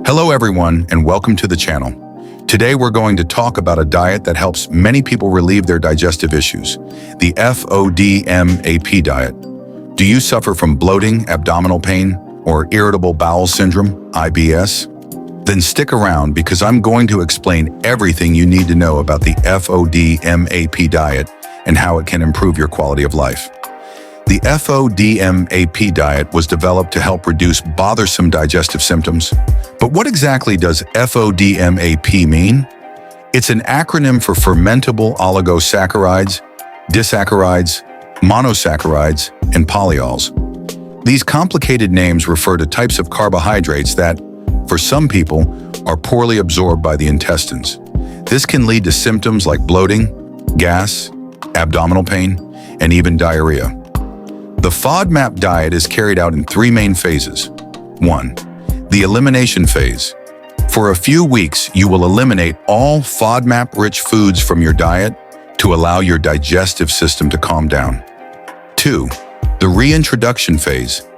Hello everyone, and welcome to the channel. Today we're going to talk about a diet that helps many people relieve their digestive issues, the FODMAP diet. Do you suffer from bloating, abdominal pain, or irritable bowel syndrome, IBS? Then stick around because I'm going to explain everything you need to know about the FODMAP diet and how it can improve your quality of life. The FODMAP diet was developed to help reduce bothersome digestive symptoms. But what exactly does FODMAP mean? It's an acronym for Fermentable Oligosaccharides, Disaccharides, Monosaccharides, and Polyols. These complicated names refer to types of carbohydrates that, for some people, are poorly absorbed by the intestines. This can lead to symptoms like bloating, gas, abdominal pain, and even diarrhea. The FODMAP diet is carried out in three main phases. 1. The elimination phase. For a few weeks, you will eliminate all FODMAP-rich foods from your diet to allow your digestive system to calm down. 2. The reintroduction phase.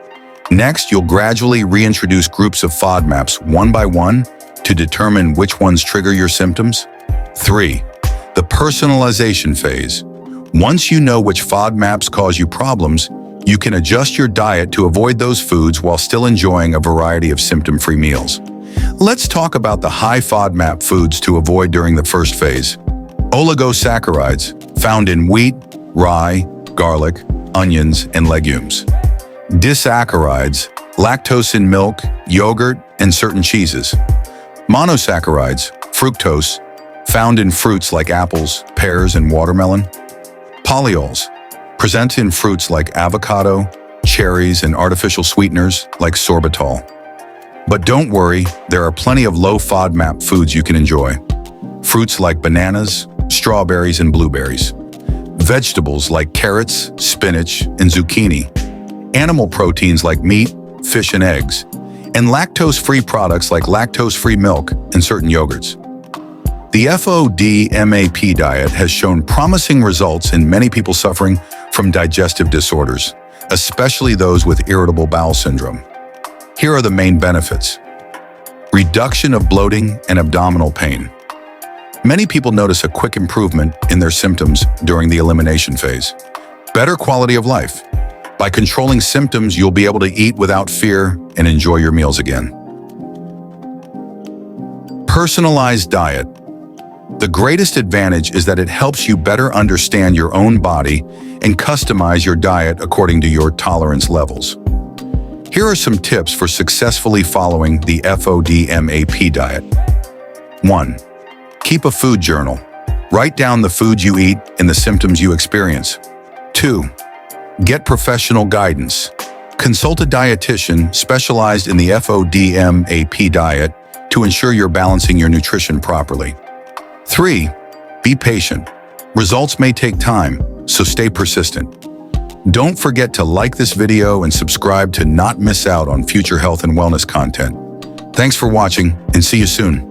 Next, you'll gradually reintroduce groups of FODMAPs one by one to determine which ones trigger your symptoms. 3. The personalization phase. Once you know which FODMAPs cause you problems, you can adjust your diet to avoid those foods while still enjoying a variety of symptom-free meals. Let's talk about the high FODMAP foods to avoid during the first phase. Oligosaccharides, found in wheat, rye, garlic, onions, and legumes. Disaccharides, lactose in milk, yogurt, and certain cheeses. Monosaccharides, fructose, found in fruits like apples, pears, and watermelon. Polyols, present in fruits like avocado, cherries, and artificial sweeteners like sorbitol. But don't worry, there are plenty of low FODMAP foods you can enjoy. Fruits like bananas, strawberries, and blueberries. Vegetables like carrots, spinach, and zucchini. Animal proteins like meat, fish, and eggs. And lactose-free products like lactose-free milk and certain yogurts. The FODMAP diet has shown promising results in many people suffering from digestive disorders, especially those with irritable bowel syndrome. Here are the main benefits. Reduction of bloating and abdominal pain. Many people notice a quick improvement in their symptoms during the elimination phase. Better quality of life. By controlling symptoms, you'll be able to eat without fear and enjoy your meals again. Personalized diet. The greatest advantage is that it helps you better understand your own body and customize your diet according to your tolerance levels. Here are some tips for successfully following the FODMAP diet. 1. Keep a food journal. Write down the foods you eat and the symptoms you experience. 2. Get professional guidance. Consult a dietitian specialized in the FODMAP diet to ensure you're balancing your nutrition properly. 3. Be patient. Results may take time, so stay persistent. Don't forget to like this video and subscribe to not miss out on future health and wellness content. Thanks for watching, and see you soon.